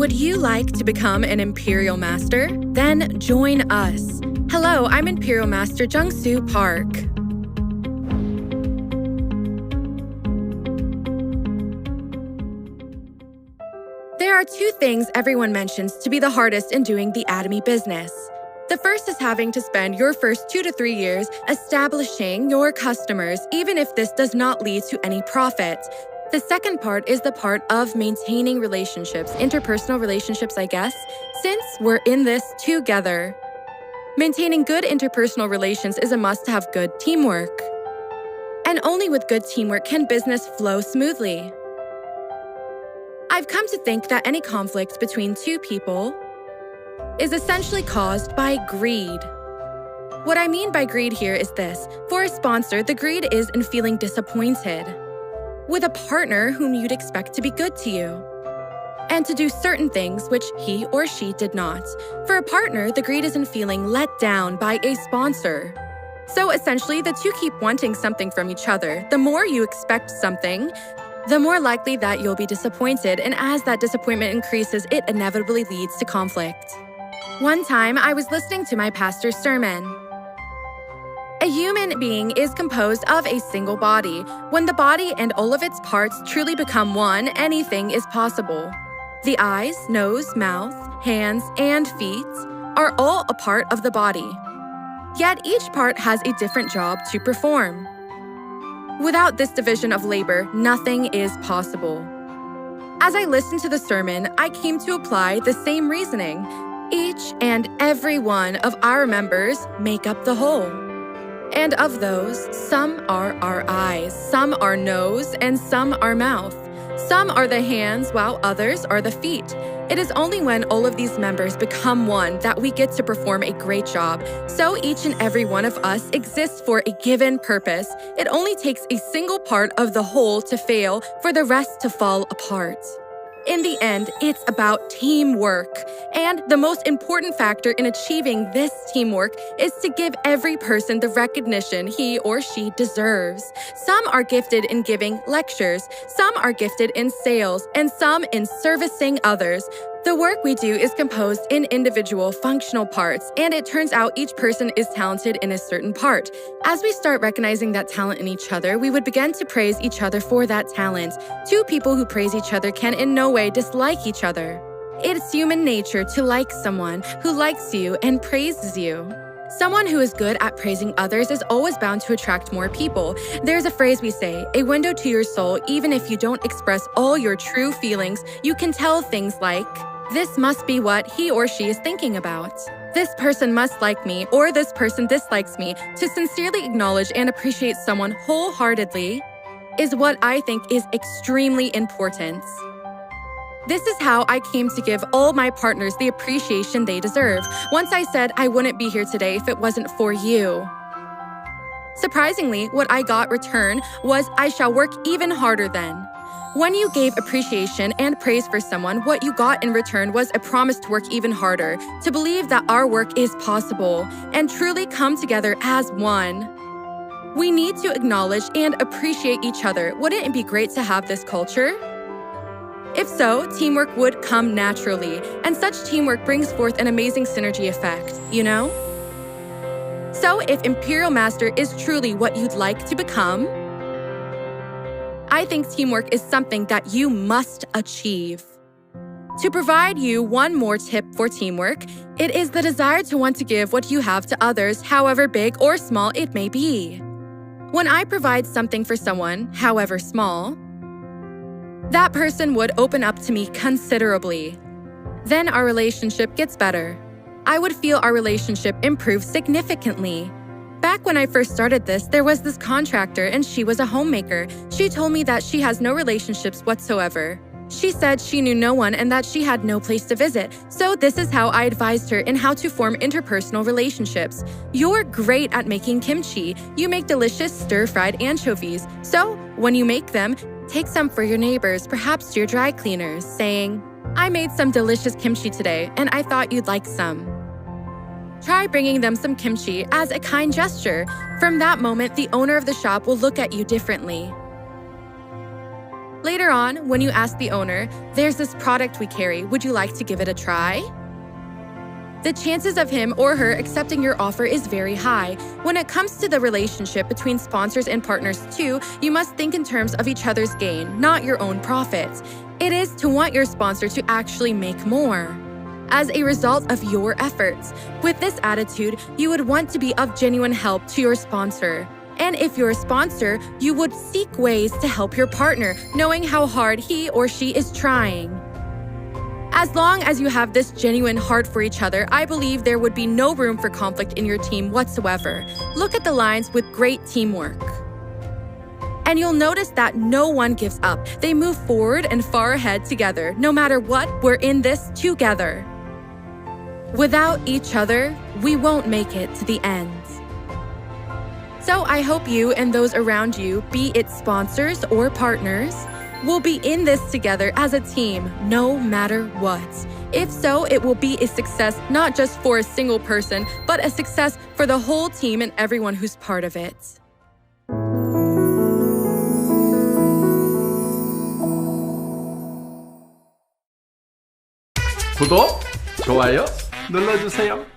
Would you like to become an Imperial Master? Then join us. Hello, I'm Imperial Master Jung Park. There are two things everyone mentions to be the hardest in doing the Atomy business. The first is having to spend your first 2 to 3 years establishing your customers, even if this does not lead to any profit. The second part is the part of maintaining relationships, interpersonal relationships, I guess, since we're in this together. Maintaining good interpersonal relations is a must to have good teamwork. And only with good teamwork can business flow smoothly. I've come to think that any conflict between two people is essentially caused by greed. What I mean by greed here is this. For a sponsor, the greed is in feeling disappointed with a partner whom you'd expect to be good to you and to do certain things which he or she did not. For a partner, the greed is in feeling let down by a sponsor. So essentially, the two keep wanting something from each other. The more you expect something, the more likely that you'll be disappointed, and as that disappointment increases, it inevitably leads to conflict. One time, I was listening to my pastor's sermon. A human being is composed of a single body. When the body and all of its parts truly become one, anything is possible. The eyes, nose, mouth, hands, and feet are all a part of the body. Yet each part has a different job to perform. Without this division of labor, nothing is possible. As I listened to the sermon, I came to apply the same reasoning. Each and every one of our members make up the whole. And of those, some are our eyes, some are nose, and some are mouth. Some are the hands, while others are the feet. It is only when all of these members become one that we get to perform a great job. So each and every one of us exists for a given purpose. It only takes a single part of the whole to fail for the rest to fall apart. In the end, it's about teamwork. And the most important factor in achieving this teamwork is to give every person the recognition he or she deserves. Some are gifted in giving lectures, some are gifted in sales, and some in servicing others. The work we do is composed in individual functional parts, and it turns out each person is talented in a certain part. As we start recognizing that talent in each other, we would begin to praise each other for that talent. Two people who praise each other can in no way dislike each other. It's human nature to like someone who likes you and praises you. Someone who is good at praising others is always bound to attract more people. There's a phrase we say, a window to your soul. Even if you don't express all your true feelings, you can tell things like, this must be what he or she is thinking about. This person must like me, or this person dislikes me. To sincerely acknowledge and appreciate someone wholeheartedly is what I think is extremely important. This is how I came to give all my partners the appreciation they deserve. Once I said I wouldn't be here today if it wasn't for you. Surprisingly, what I got return was I shall work even harder then. When you gave appreciation and praise for someone, what you got in return was a promise to work even harder, to believe that our work is possible, and truly come together as one. We need to acknowledge and appreciate each other. Wouldn't it be great to have this culture? If so, teamwork would come naturally, and such teamwork brings forth an amazing synergy effect, you know? So if Imperial Master is truly what you'd like to become, I think teamwork is something that you must achieve. To provide you one more tip for teamwork, it is the desire to want to give what you have to others, however big or small it may be. When I provide something for someone, however small, that person would open up to me considerably. Then our relationship gets better. I would feel our relationship improve significantly. Back when I first started this, there was this contractor and she was a homemaker. She told me that she has no relationships whatsoever. She said she knew no one and that she had no place to visit. So this is how I advised her in how to form interpersonal relationships. You're great at making kimchi. You make delicious stir-fried anchovies. So when you make them, take some for your neighbors, perhaps your dry cleaners, saying, I made some delicious kimchi today and I thought you'd like some. Try bringing them some kimchi as a kind gesture. From that moment, the owner of the shop will look at you differently. Later on, when you ask the owner, "There's this product we carry, would you like to give it a try?" The chances of him or her accepting your offer is very high. When it comes to the relationship between sponsors and partners too, you must think in terms of each other's gain, not your own profits. It is to want your sponsor to actually make more as a result of your efforts. With this attitude, you would want to be of genuine help to your sponsor. And if you're a sponsor, you would seek ways to help your partner, knowing how hard he or she is trying. As long as you have this genuine heart for each other, I believe there would be no room for conflict in your team whatsoever. Look at the lines with great teamwork. And you'll notice that no one gives up. They move forward and far ahead together. No matter what, we're in this together. Without each other, we won't make it to the end. So I hope you and those around you, be it sponsors or partners, will be in this together as a team, no matter what. If so, it will be a success not just for a single person, but a success for the whole team and everyone who's part of it. 구독, 좋아요 눌러주세요.